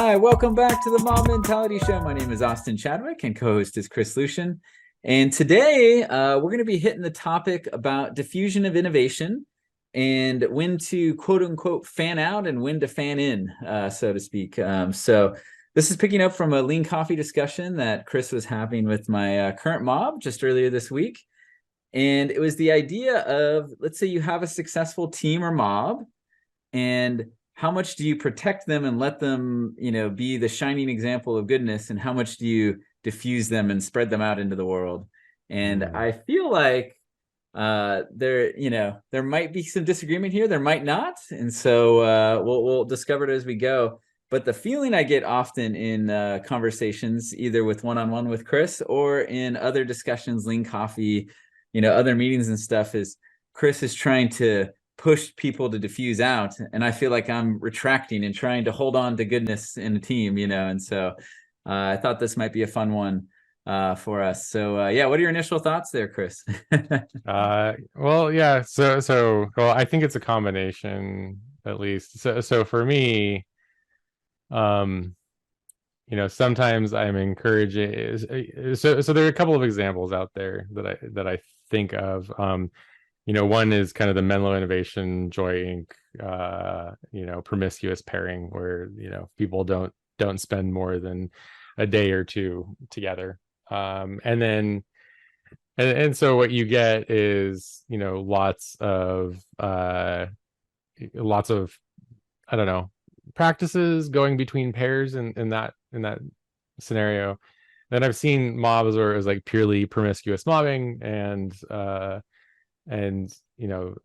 Hi, welcome back to the Mob Mentality Show. My name is Austin Chadwick and co-host is Chris Lucian. And today we're going to be hitting the topic about diffusion of innovation and when to quote unquote fan out and when to fan in, so to speak. So this is picking up from a lean coffee discussion that Chris was having with my current mob just earlier this week. And it was the idea of, let's say you have a successful team or mob, and how much do you protect them and let them, be the shining example of goodness, and how much do you diffuse them and spread them out into the world? And I feel like there might be some disagreement here, there might not, and so we'll discover it as we go. But the feeling I get often in conversations, either with one-on-one with Chris or in other discussions, lean coffee, other meetings and stuff, is Chris is trying to push people to diffuse out, and I feel like I'm retracting and trying to hold on to goodness in a team, and so I thought this might be a fun one for us. So what are your initial thoughts there, Chris? Well, yeah. So I think it's a combination, at least. So for me, sometimes I'm encouraging. So there are a couple of examples out there that I think of. One is kind of the Menlo Innovation Joy Inc. Promiscuous pairing, where people don't spend more than a day or two together, and so what you get is lots of I don't know, practices going between pairs in that scenario. Then I've seen mobs where it was like purely promiscuous mobbing, and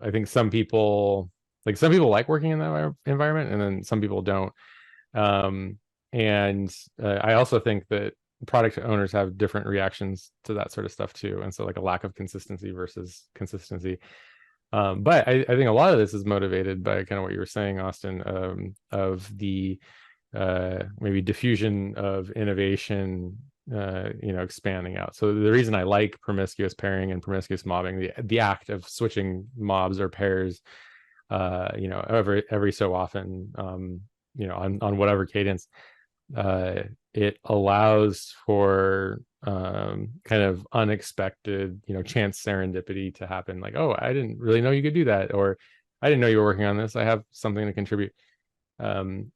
I think some people like working in that environment, and then some people don't. I also think that product owners have different reactions to that sort of stuff too, and so like a lack of consistency versus consistency. But I think a lot of this is motivated by kind of what you were saying, Austin, of the maybe diffusion of innovation, expanding out. So the reason I like promiscuous pairing and promiscuous mobbing, the act of switching mobs or pairs, every so often, on whatever cadence, it allows for kind of unexpected, chance serendipity to happen. Like, oh, I didn't really know you could do that, or I didn't know you were working on this. I have something to contribute. And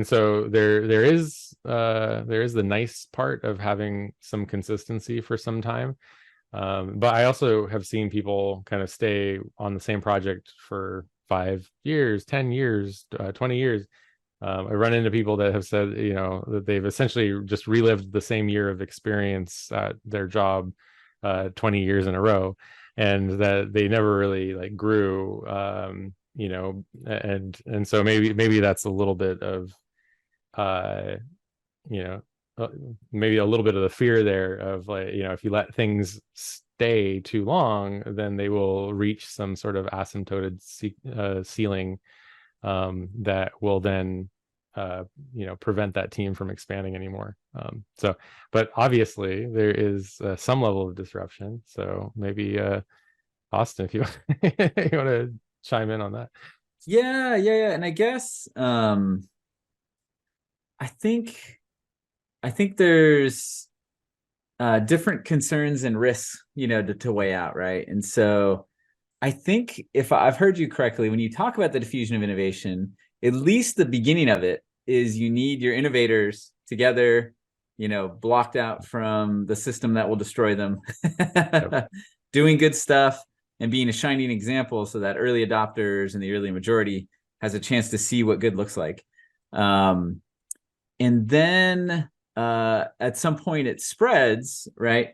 so there is the nice part of having some consistency for some time. But I also have seen people kind of stay on the same project for 5 years, 10 years, 20 years. I run into people that have said, that they've essentially just relived the same year of experience at their job 20 years in a row, and that they never really like grew. And so maybe that's a little bit of maybe a little bit of the fear there of, like, if you let things stay too long, then they will reach some sort of asymptoted ceiling that will then prevent that team from expanding anymore. But obviously there is some level of disruption, so maybe Austin, if you you want to chime in on that. Yeah. And I guess I think there's different concerns and risks, to weigh out, right? And so I think, if I've heard you correctly, when you talk about the diffusion of innovation, at least the beginning of it is you need your innovators together, blocked out from the system that will destroy them, doing good stuff and being a shining example, so that early adopters and the early majority has a chance to see what good looks like. And then at some point it spreads, right?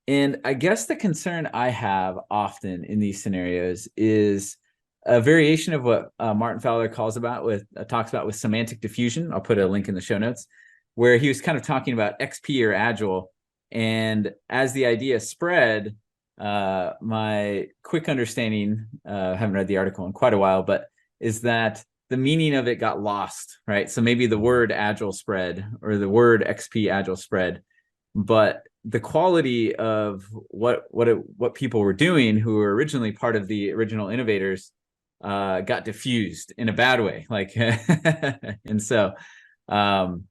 And I guess the concern I have often in these scenarios is a variation of what Martin Fowler talks about with semantic diffusion. I'll put a link in the show notes, where he was kind of talking about XP or Agile. And as the idea spread, my quick understanding, I haven't read the article in quite a while, but is that the meaning of it got lost, right? So maybe the word Agile spread, or the word XP Agile spread, but the quality of what people were doing, who were originally part of the original innovators, got diffused in a bad way, like and so um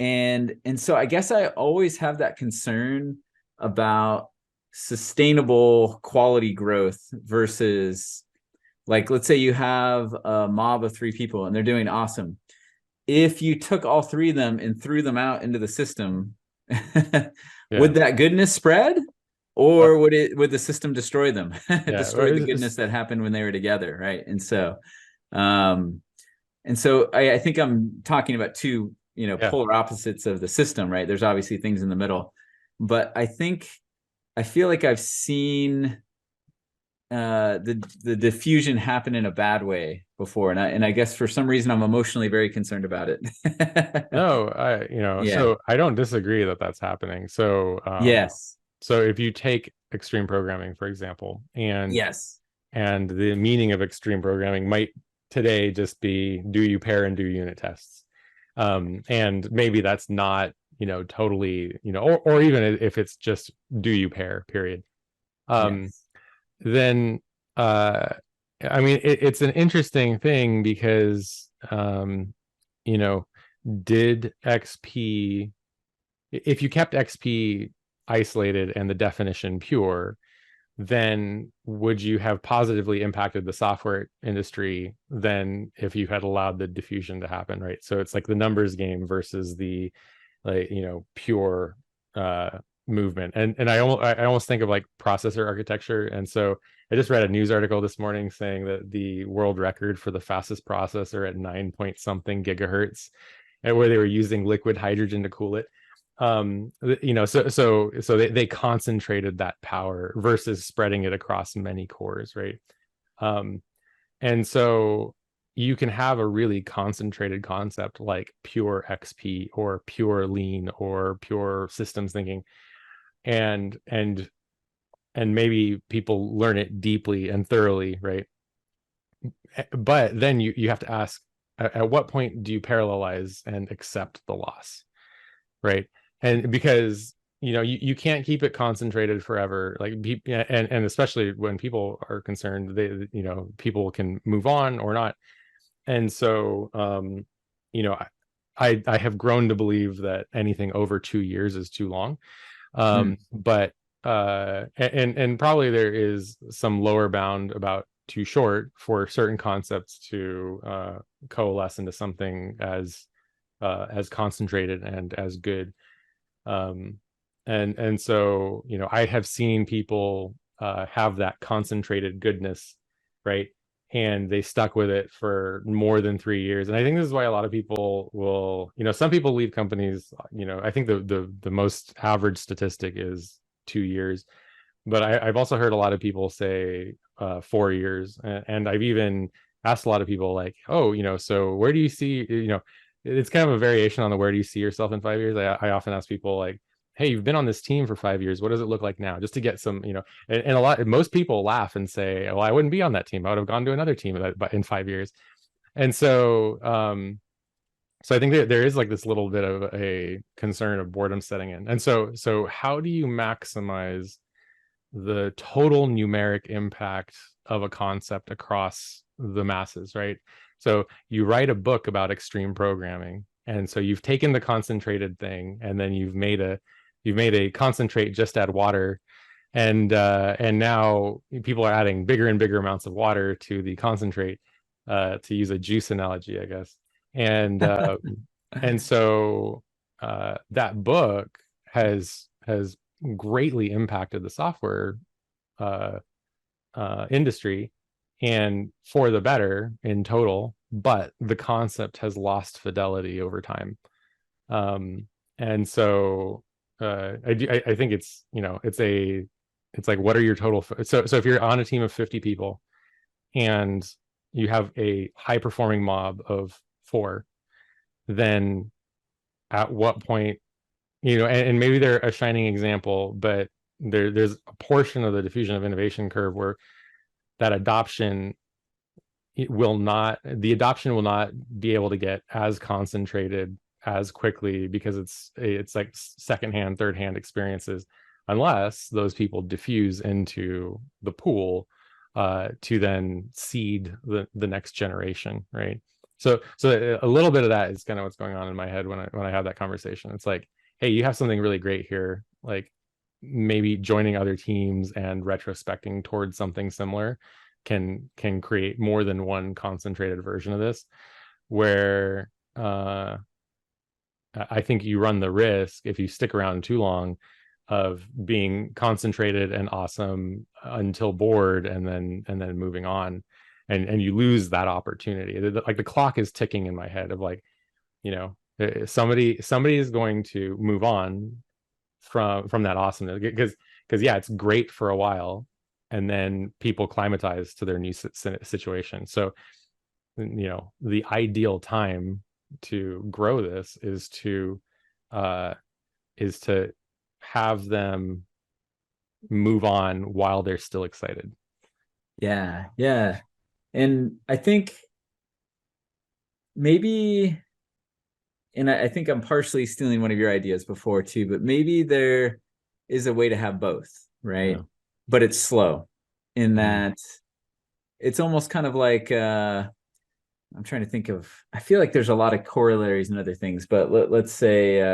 and so I guess I always have that concern about sustainable quality growth versus, like, let's say you have a mob of 3 people and they're doing awesome. If you took all 3 of them and threw them out into the system, Yeah. would that goodness spread, or would the system destroy them, Yeah. destroy the goodness that happened when they were together, right? Um, and so I think I'm talking about two, Yeah. polar opposites of the system, right? There's obviously things in the middle, but I feel like I've seen the diffusion happen in a bad way before, and I guess for some reason I'm emotionally very concerned about it. No, Yeah. so I don't disagree that that's happening. So, Yes. so if you take extreme programming, for example, Yes. and the meaning of extreme programming might today just be, do you pair and do unit tests? And maybe that's not, totally, or even if it's just do you pair, period. Yes. Then I mean, it's an interesting thing because you know, did XP, if you kept XP isolated and the definition pure, then would you have positively impacted the software industry than if you had allowed the diffusion to happen, right? So it's like the numbers game versus the, like, pure movement. And I almost think of like processor architecture. And so I just read a news article this morning saying that the world record for the fastest processor at 9 point something gigahertz, and where they were using liquid hydrogen to cool it. So they concentrated that power versus spreading it across many cores, right? um and so you can have a really concentrated concept like pure XP or pure lean or pure systems thinking, and maybe people learn it deeply and thoroughly, right? But then you have to ask, at what point do you parallelize and accept the loss, right? And because you can't keep it concentrated forever, like, and especially when people are concerned, they, people can move on or not. And so you know I have grown to believe that anything over 2 years is too long. Hmm. But and probably there is some lower bound about too short for certain concepts to coalesce into something as concentrated and as good. um and so I have seen people have that concentrated goodness, right? And they stuck with it for more than 3 years. And I think this is why a lot of people will, some people leave companies, I think the most average statistic is 2 years. But I've also heard a lot of people say 4 years. And I've even asked a lot of people, like, oh, so where do you see, it's kind of a variation on the where do you see yourself in 5 years. I often ask people, like, hey, you've been on this team for 5 years. What does it look like now? Just to get some, most people laugh and say, well, I wouldn't be on that team. I would have gone to another team in 5 years. And so I think that there is like this little bit of a concern of boredom setting in. And so how do you maximize the total numeric impact of a concept across the masses, right? So you write a book about extreme programming, and so you've taken the concentrated thing and then you've made a concentrate, just add water, and now people are adding bigger and bigger amounts of water to the concentrate, to use a juice analogy, I guess. And so that book has greatly impacted the software uh, industry, and for the better in total, but the concept has lost fidelity over time. And so I think it's like, what are your total, so if you're on a team of 50 people and you have a high performing mob of 4, then at what point, and maybe they're a shining example, but there's a portion of the diffusion of innovation curve where that adoption, the adoption will not be able to get as concentrated as quickly, because it's like secondhand, third hand experiences, unless those people diffuse into the pool to then seed the next generation, right? So a little bit of that is kind of what's going on in my head when I have that conversation. It's like, hey, you have something really great here, like maybe joining other teams and retrospecting towards something similar can create more than one concentrated version of this, where I think you run the risk, if you stick around too long, of being concentrated and awesome until bored, and then moving on, and you lose that opportunity. Like the clock is ticking in my head of like, somebody is going to move on from that awesomeness, because yeah, it's great for a while, and then people climatize to their new situation. So the ideal time to grow this uh is to have them move on while they're still excited. Yeah, yeah. And I think maybe, and I think I'm partially stealing one of your ideas before too, but maybe there is a way to have both, right? Yeah. But it's slow in Mhm. that it's almost kind of like I'm trying to think of, I feel like there's a lot of corollaries and other things, but let's say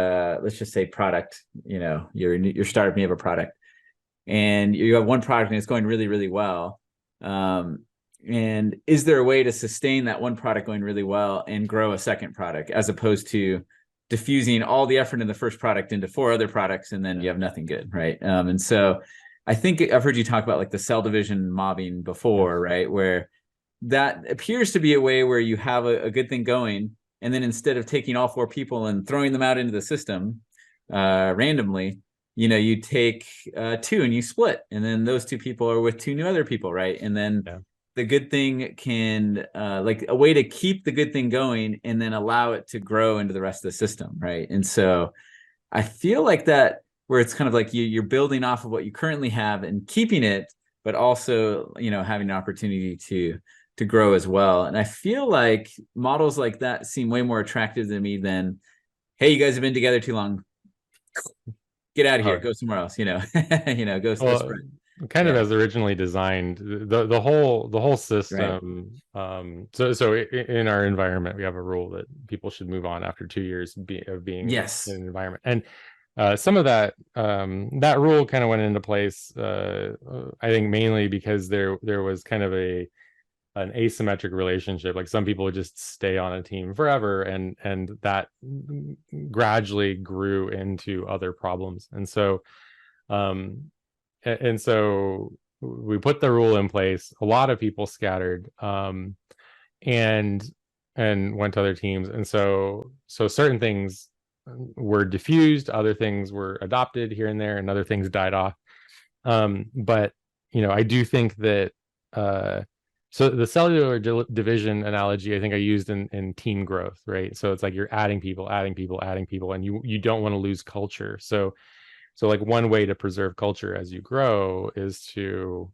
let's just say product, your startup, you have a product and you have one product and it's going really, really well. And is there a way to sustain that one product going really well and grow a second product, as opposed to diffusing all the effort in the first product into four other products and then Yeah. you have nothing good, right? And so I think I've heard you talk about like the cell division mobbing Yeah. before, right? Where that appears to be a way where you have a good thing going, and then instead of taking all four people and throwing them out into the system randomly, you take two and you split, and then those two people are with two new other people, right? And then Yeah. the good thing can like a way to keep the good thing going and then allow it to grow into the rest of the system, right? And so I feel like that, where it's kind of like you're building off of what you currently have and keeping it, but also having an opportunity to grow as well. And I feel like models like that seem way more attractive to me than, hey, you guys have been together too long, get out of here, Oh, go somewhere else, go well, spread. kind of Yeah. as originally designed, the whole Right. system. So in our environment, we have a rule that people should move on after 2 years of being in Yes. an environment, and some of that rule kind of went into place. I think mainly because there was kind of an asymmetric relationship. Like some people would just stay on a team forever, and that gradually grew into other problems. Um, and so we put the rule in place. A lot of people scattered, and went to other teams, and so certain things were diffused, other things were adopted here and there, and other things died off. But I do think that so the cellular division analogy, I think I used in team growth, right? So it's like you're adding people, adding people, adding people, and you don't want to lose culture. So like one way to preserve culture as you grow is to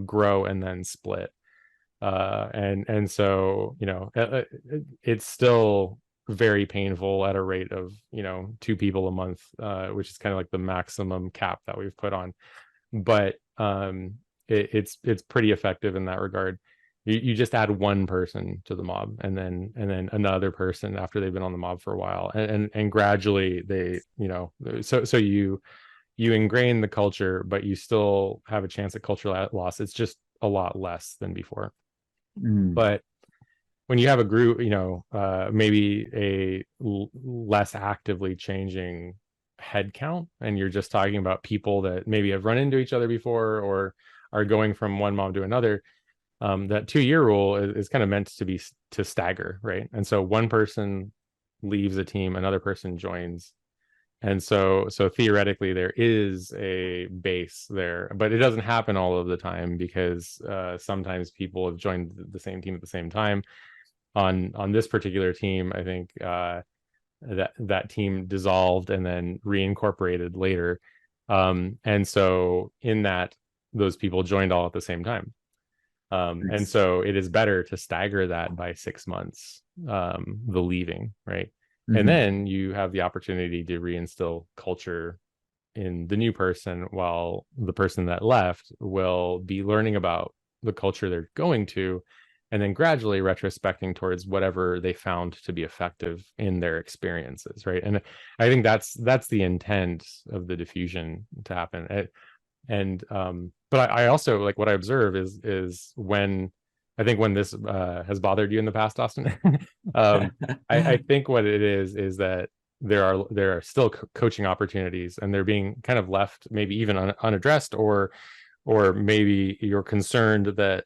grow and then split. And so it's still very painful at a rate of two people a month, which is kind of like the maximum cap that we've put on. But it's pretty effective in that regard. You just add one person to the mob, and then another person after they've been on the mob for a while, and gradually they so you ingrain the culture, but you still have a chance at cultural loss. It's just a lot less than before. Mm. But when you have a group, maybe less actively changing head count, and you're just talking about people that maybe have run into each other before or are going from one mob to another, that 2-year rule is kind of meant to stagger, right? And so one person leaves a team, another person joins, and so theoretically there is a base there, but it doesn't happen all of the time, because sometimes people have joined the same team at the same time. On this particular team, I think that team dissolved and then reincorporated later, and so in that, those people joined all at the same time. And Nice. so it is better to stagger that by 6 months, the leaving, right? And Mhm. then you have the opportunity to reinstill culture in the new person, while the person that left will be learning about the culture they're going to, and then gradually retrospecting towards whatever they found to be effective in their experiences, right? And I think that's the intent of the diffusion to happen. And but I also, like, what I observe is when I think when this has bothered you in the past, Austin, I think what it is that there are still coaching opportunities, and they're being kind of left maybe even unaddressed, or maybe you're concerned that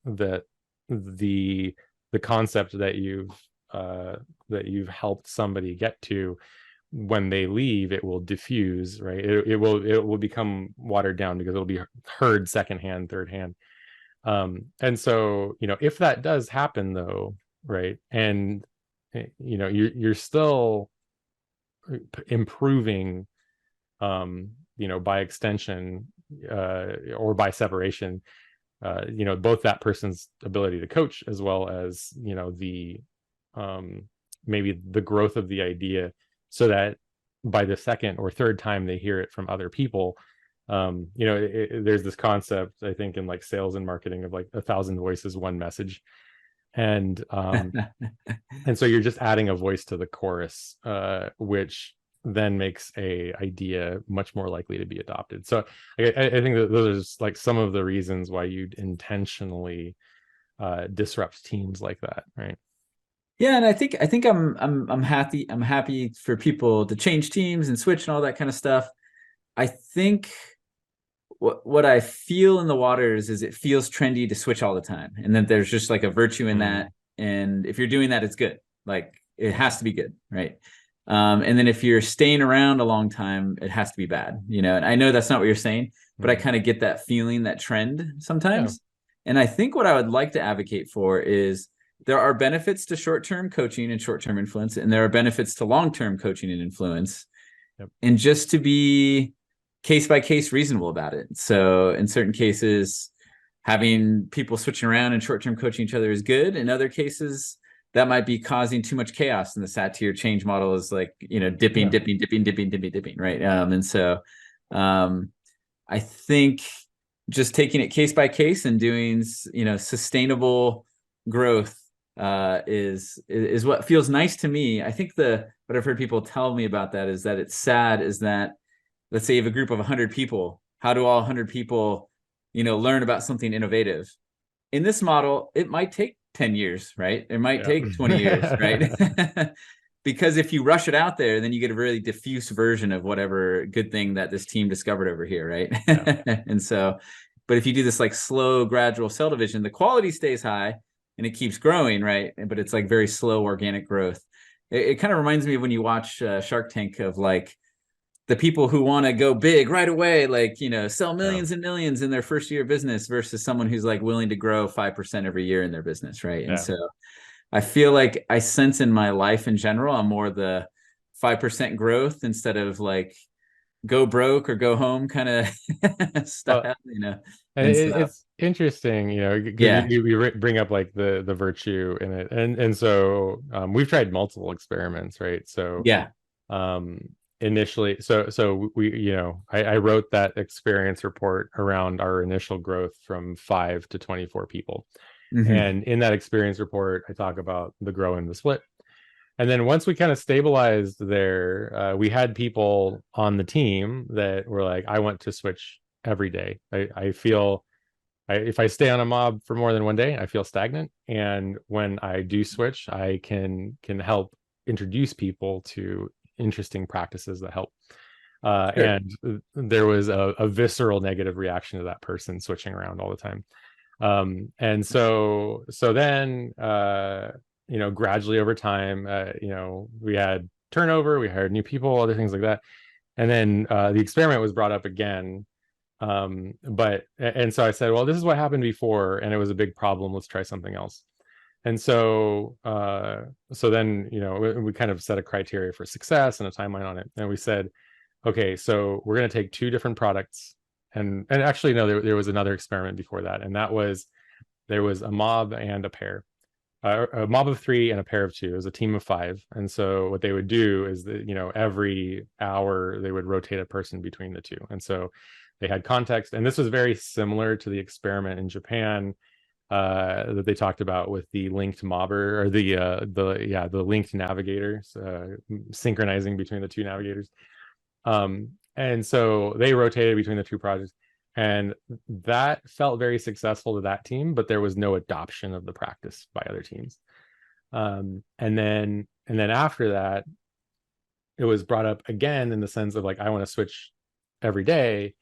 that the concept that you've helped somebody get to, when they leave, it will diffuse, right? It will become watered down because it'll be heard secondhand, third hand. And so, if that does happen though, right, and you're still improving, by extension, or by separation, both that person's ability to coach, as well as the maybe the growth of the idea, so that by the second or third time they hear it from other people, there's this concept, I think, in like sales and marketing, of like 1,000 voices, one message. And so you're just adding a voice to the chorus, which then makes a idea much more likely to be adopted. So I think that those are just like some of the reasons why you'd intentionally disrupt teams like that, right? Yeah, and I think I'm happy for people to change teams and switch and all that kind of stuff. I think what I feel in the waters is it feels trendy to switch all the time, and then there's just like a virtue in that. And if you're doing that, it's good. Like, it has to be good, right? And then if you're staying around a long time, it has to be bad, And I know that's not what you're saying, but I kind of get that feeling, that trend sometimes. Yeah. And I think what I would like to advocate for is there are benefits to short-term coaching and short-term influence, and there are benefits to long-term coaching and influence. Yep. And just to be case by case reasonable about it. So in certain cases, having people switching around and short-term coaching each other is good. In other cases, that might be causing too much chaos, and the Satir change model is like, dipping, right? And so I think just taking it case by case and doing, sustainable growth is what feels nice to me. I think what I've heard people tell me about that is that it's sad, is that, let's say you have a group of 100 people. How do all 100 people, learn about something innovative? In this model, it might take 10 years, right? It might take 20 years, right? Because if you rush it out there, then you get a really diffuse version of whatever good thing that this team discovered over here, right? Yeah. And so, but if you do this like slow, gradual cell division, the quality stays high and it keeps growing, right? But it's like very slow organic growth. It kind of reminds me of when you watch Shark Tank, of like the people who want to go big right away, like, sell millions and millions in their first year of business, versus someone who's like willing to grow 5% every year in their business, right? And so I feel like I sense in my life in general, I'm more the 5% growth instead of like go broke or go home kind of style, It's interesting, because you bring up like the virtue in it, and so we've tried multiple experiments, right? So initially, so we, I wrote that experience report around our initial growth from 5 to 24 people. And in that experience report, I talk about the grow and the split. And then once we kind of stabilized there, we had people on the team that were like, I want to switch every day. I feel, if I stay on a mob for more than one day, I feel stagnant. And when I do switch, I can help introduce people to interesting practices that help. And there was a visceral negative reaction to that person switching around all the time. And so then, gradually over time, we had turnover, we hired new people, other things like that. And then the experiment was brought up again. And so I said, well, this is what happened before, and it was a big problem. Let's try something else. And so then, we kind of set a criteria for success and a timeline on it. And we said, okay, so we're going to take 2 different products. And actually, no, there was another experiment before that. And that was, there was a mob and a pair. a mob of 3 and a pair of 2. It was a team of 5. And so what they would do is that, every hour they would rotate a person between the two. And so they had context. And this was very similar to the experiment in Japan that they talked about with the linked mobber, or the linked navigators, synchronizing between the two navigators. And so they rotated between the two projects. And that felt very successful to that team, but there was no adoption of the practice by other teams. And then after that, it was brought up again in the sense of like, I want to switch every day.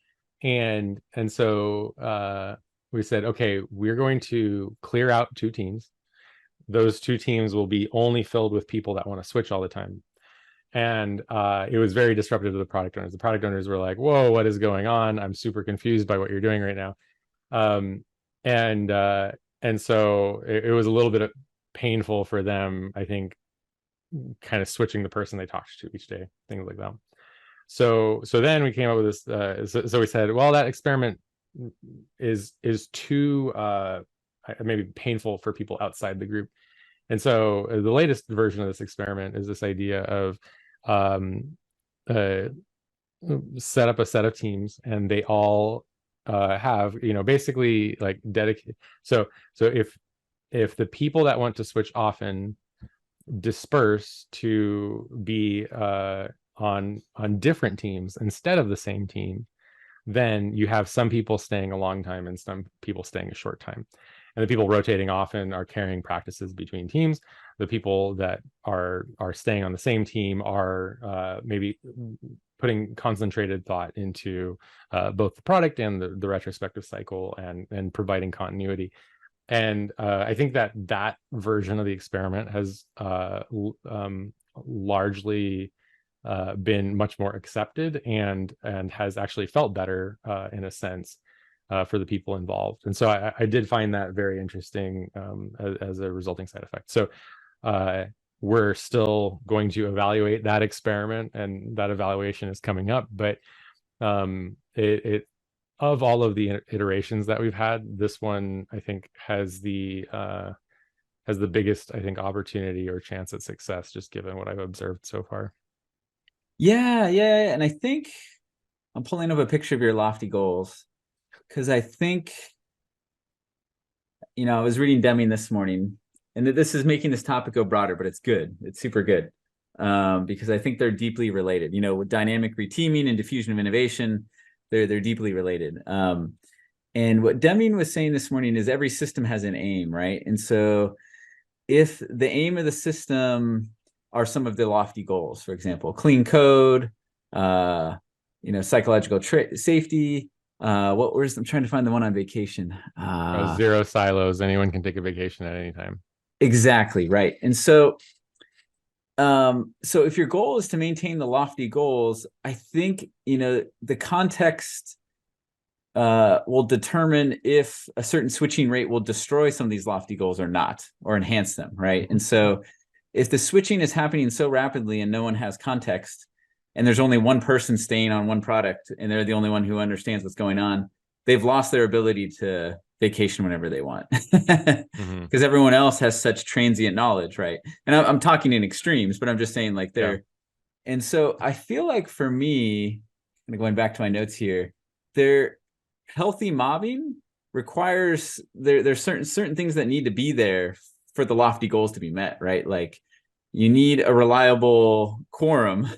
And so we said, okay, we're going to clear out 2 teams. Those 2 teams will be only filled with people that want to switch all the time. And it was very disruptive to the product owners. The product owners were like, whoa, what is going on? I'm super confused by what you're doing right now. And so it was a little bit painful for them, I think, kind of switching the person they talked to each day, things like that. So then we came up with this. So we said, well, that experiment is too maybe painful for people outside the group. And so the latest version of this experiment is this idea of set up a set of teams, and they all have, basically like dedicated. So if the people that want to switch often disperse to be on different teams instead of the same team, then you have some people staying a long time and some people staying a short time. And the people rotating often are carrying practices between teams. The people that are staying on the same team are maybe putting concentrated thought into both the product and the retrospective cycle, and providing continuity. And I think that version of the experiment has largely been much more accepted, and has actually felt better in a sense for the people involved. And so I did find that very interesting as a resulting side effect. So we're still going to evaluate that experiment, and that evaluation is coming up. But it of all of the iterations that we've had, this one I think has the biggest, I think, opportunity or chance at success, just given what I've observed so far. Yeah. And I think I'm pulling up a picture of your lofty goals, because I think, I was reading Deming this morning, and this is making this topic go broader, but it's good. It's super good, because I think they're deeply related. With dynamic reteaming and diffusion of innovation, they're deeply related. And what Deming was saying this morning is every system has an aim, right? And so if the aim of the system are some of the lofty goals, for example, clean code, psychological safety. I'm trying to find the one on vacation. 0 silos. Anyone can take a vacation at any time. Exactly, right. And so if your goal is to maintain the lofty goals, I think, the context will determine if a certain switching rate will destroy some of these lofty goals or not, or enhance them, right? And so if the switching is happening so rapidly and no one has context, and there's only one person staying on one product, and they're the only one who understands what's going on, they've lost their ability to vacation whenever they want, because everyone else has such transient knowledge, right? And I'm talking in extremes, but I'm just saying, like, they're. Yeah. And so I feel like, for me, kind of going back to my notes here, healthy mobbing requires there's certain things that need to be there for the lofty goals to be met, right? Like, you need a reliable quorum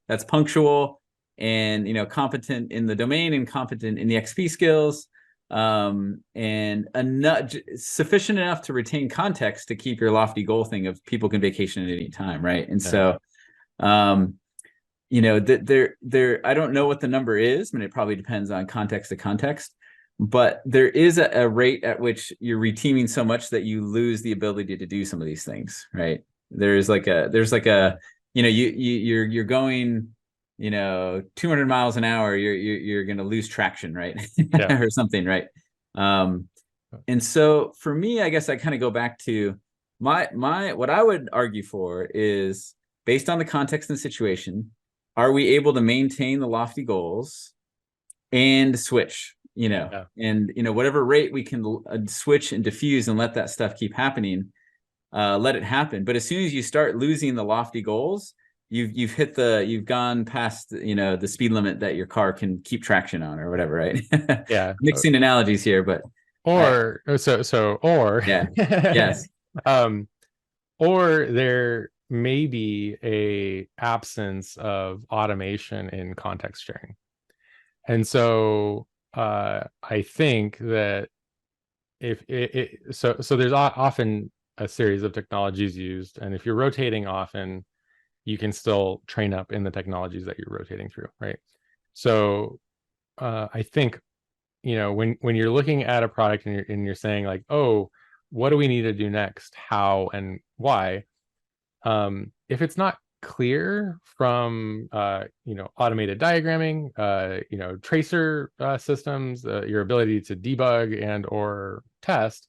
that's punctual and, competent in the domain and competent in the XP skills, and sufficient enough to retain context to keep your lofty goal thing of people can vacation at any time, right? And so, I don't know what the number is. I mean, it probably depends on context to context, but there is a rate at which you're reteaming so much that you lose the ability to do some of these things, right? You're going, 200 miles an hour, you're going to lose traction, right? Or something, right? And so for me, I guess I kind of go back to what I would argue for is, based on the context and situation, are we able to maintain the lofty goals and switch? Yeah. and whatever rate we can switch and diffuse and let that stuff keep happening, let it happen. But as soon as you start losing the lofty goals, you've gone past the speed limit that your car can keep traction on or whatever, right? Yeah. Mixing analogies here, but Or or yeah, yes. um or there may be a absence of automation in context sharing. And so I think that if so there's often a series of technologies used, and if you're rotating often, you can still train up in the technologies that you're rotating through, right? So I think when you're looking at a product and you're saying like, oh, what do we need to do next, how and why, if it's not clear from automated diagramming, tracer systems, your ability to debug and or test,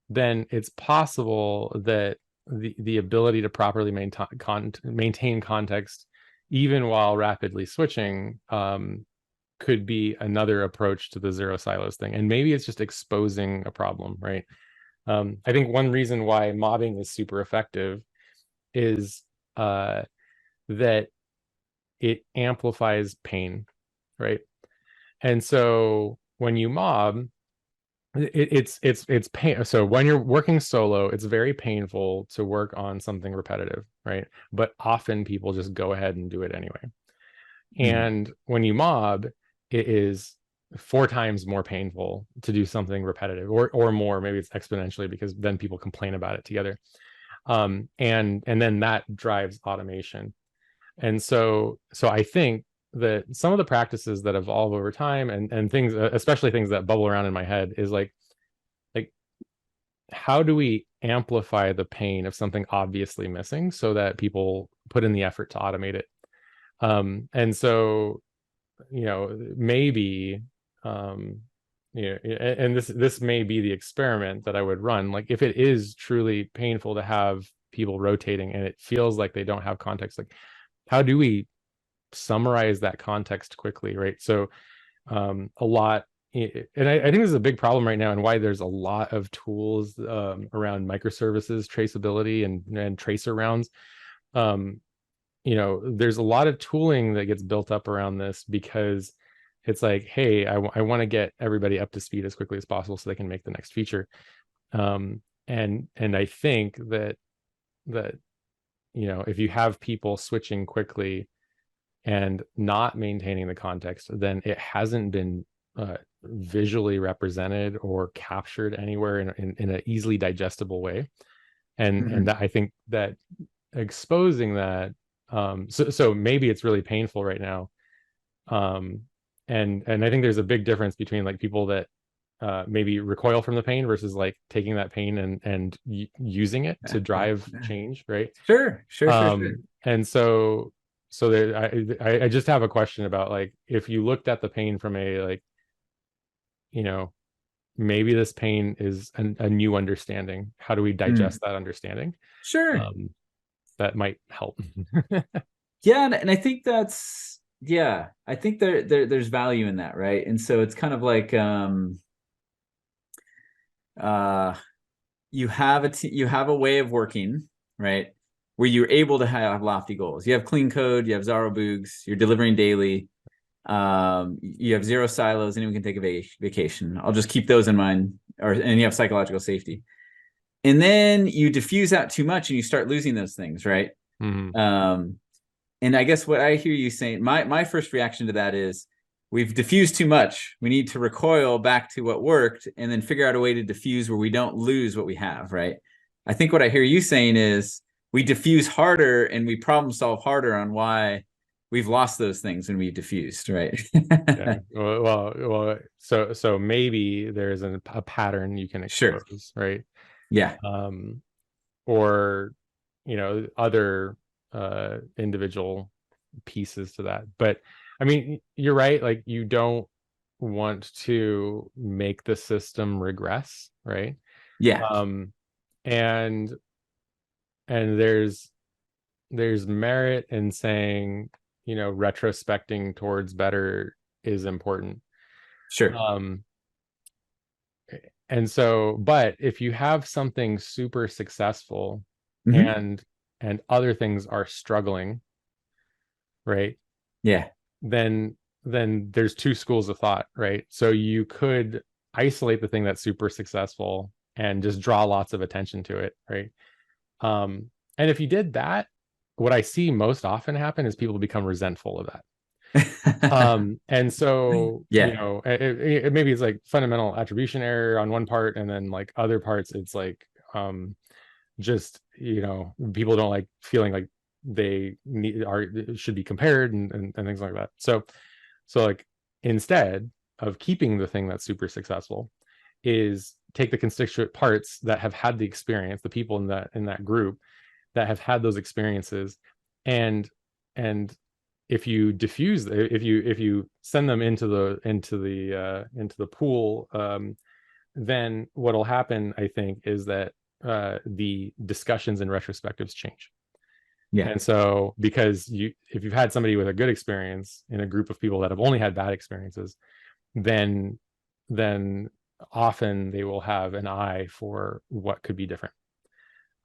then it's possible that the ability to properly maintain context even while rapidly switching could be another approach to the zero silos thing. And maybe it's just exposing a problem, right? I think one reason why mobbing is super effective is that it amplifies pain, right? And so when you mob, it's pain. So when you're working solo, it's very painful to work on something repetitive, right? But often people just go ahead and do it anyway. Mhm. And when you mob, it is 4 times more painful to do something repetitive, or more. Maybe it's exponentially, because then people complain about it together. And then that drives automation. And so I think that some of the practices that evolve over time, and things, especially things that bubble around in my head, is like how do we amplify the pain of something obviously missing so that people put in the effort to automate it. And so maybe and this may be the experiment that I would run. Like, if it is truly painful to have people rotating and it feels like they don't have context, like, how do we summarize that context quickly, right? So a lot, and I think this is a big problem right now, and why there's a lot of tools around microservices traceability and tracer rounds. There's a lot of tooling that gets built up around this, because it's like, hey, I want to get everybody up to speed as quickly as possible so they can make the next feature. And I think that if you have people switching quickly and not maintaining the context, then it hasn't been visually represented or captured anywhere in an easily digestible way. And that, I think that exposing that, so maybe it's really painful right now, and I think there's a big difference between like people that maybe recoil from the pain versus like taking that pain and using it to drive change, right? Sure. And so there, I just have a question about, like, if you looked at the pain from a, like, maybe this pain is a new understanding, how do we digest that understanding? Sure. um that might help. Yeah, and I think I think there's value in that, right? And so it's kind of like uh you have you have a way of working, right? Where you're able to have lofty goals. You have clean code, you have zero bugs, you're delivering daily, you have zero silos, anyone can take a vacation. I'll just keep those in mind. And you have psychological safety. And then you diffuse out too much and you start losing those things, right? Mm-hmm. And I guess what I hear you saying, my first reaction to that is, we've diffused too much. We need to recoil back to what worked and then figure out a way to diffuse where we don't lose what we have, right? I think what I hear you saying is, we diffuse harder and we problem solve harder on why we've lost those things when we diffused, right? Yeah. So maybe there's a pattern you can Sure. expose, right? Yeah. Or other individual pieces to that. But I mean, you're right, like, you don't want to make the system regress, right? Yeah. um and there's merit in saying, retrospecting towards better is important. Sure. Um, and so, but if you have something super successful Hmm. and other things are struggling, right? Yeah. Then there's two schools of thought, right? So you could isolate the thing that's super successful and just draw lots of attention to it, right? And if you did that, what I see most often happen is people become resentful of that. And so, you Yeah. know, maybe it's like fundamental attribution error on one part, and then like other parts, it's like just, you know, people don't like feeling like they should be compared, and things like that. So like, instead of keeping the thing that's super successful, is take the constituent parts that have had the experience, the people in that group that have had those experiences, and and if you diffuse, if you send them into the pool, then what'll happen, I think, is that the discussions and retrospectives change. Yeah. And so, because if you've had somebody with a good experience in a group of people that have only had bad experiences, then then often they will have an eye for what could be different.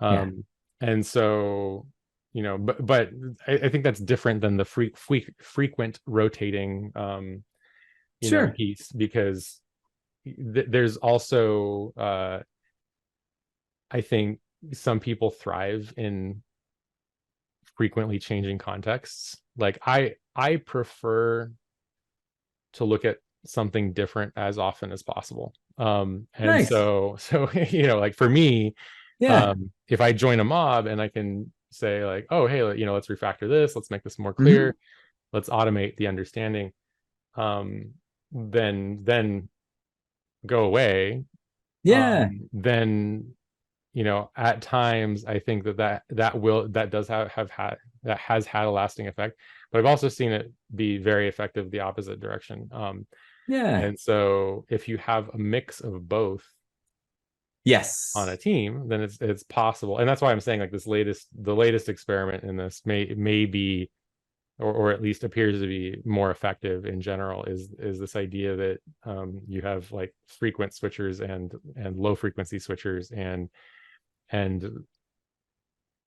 Yeah. um and so, you know, but I think that's different than the frequent rotating, you know, Sure. piece, because there's also, I think some people thrive in frequently changing contexts. Like I prefer to look at something different as often as possible. And Nice. so you know, like for me, Yeah. if I join a mob and I can say like, oh hey, you know, let's refactor this, let's make this more clear, Hmm. let's automate the understanding, um, then go away. Yeah. Then, you know, at times I think that does have had, that has had a lasting effect, but I've also seen it be very effective the opposite direction. Yeah. And so if you have a mix of both on a Yes. team, then it's possible. And that's why I'm saying like the latest experiment in this may be, or at least appears to be more effective in general, is this idea that you have like frequent switchers and low frequency switchers, and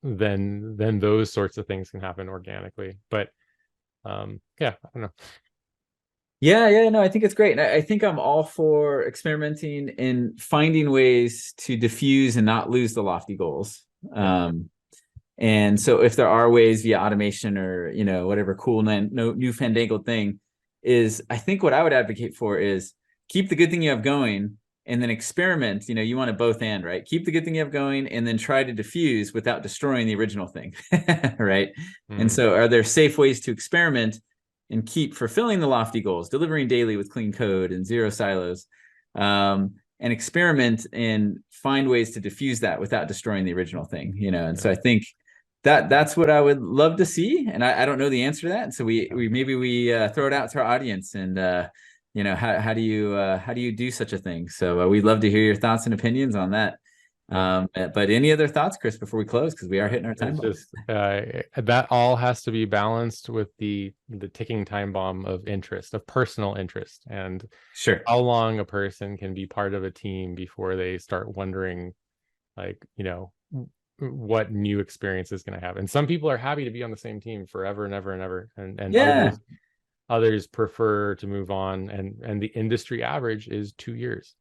then those sorts of things can happen organically. But yeah, I don't know. Yeah, yeah, no, I think it's great. And I think I'm all for experimenting and finding ways to diffuse and not lose the lofty goals. Yeah. And so if there are ways via automation or, you know, whatever cool no, new fandangled thing is, I think what I would advocate for is keep the good thing you have going and then experiment. You know, you want to both and, right? Keep the good thing you have going and then try to diffuse without destroying the original thing, right? And Mm, so are there safe ways to experiment and keep fulfilling the lofty goals, delivering daily with clean code and zero silos, and experiment and find ways to diffuse that without destroying the original thing, you know? And yeah, so I think that's what I would love to see, and I don't know the answer to that. And so yeah, we maybe we throw it out to our audience, and you know, how do you do such a thing? So we'd love to hear your thoughts and opinions on that. yeah. But any other thoughts, Chris, before we close, because we are hitting our time It's bomb. just that all has to be balanced with the ticking time bomb of interest, of personal interest, and Sure. how long a person can be part of a team before they start wondering, like, you know, what new experience is going to have. And some people are happy to be on the same team forever and ever and ever, and Yeah. others prefer to move on, and the industry average is 2 years.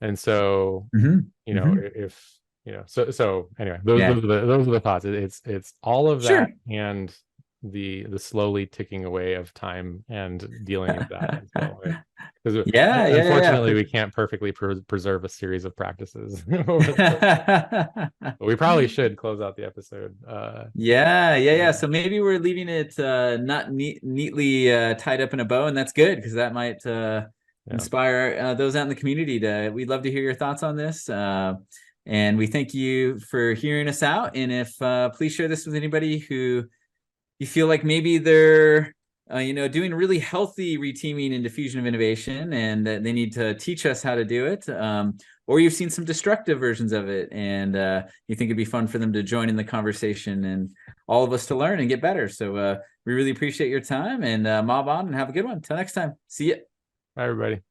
And so, Hmm. you know, Hmm. if you know, so anyway, Yeah. those are the thoughts. It's all of Sure. that, and the slowly ticking away of time and dealing with that as well, right? Because Yeah. Yeah. Yeah. unfortunately For we can't perfectly preserve a series of practices. sure. We probably should close out the episode. Yeah, yeah, Yeah, yeah. So maybe we're leaving it not neatly tied up in a bow, and that's good because that might yeah. inspire those out in the community to. We'd love to hear your thoughts on this, and we thank you for hearing us out. And if please share this with anybody who you feel like maybe they're you know, doing really healthy reteaming and diffusion of innovation, and they need to teach us how to do it, or you've seen some destructive versions of it, and you think it'd be fun for them to join in the conversation and all of us to learn and get better. So we really appreciate your time, and mob on and have a good one. Till next time. See ya. Bye, everybody.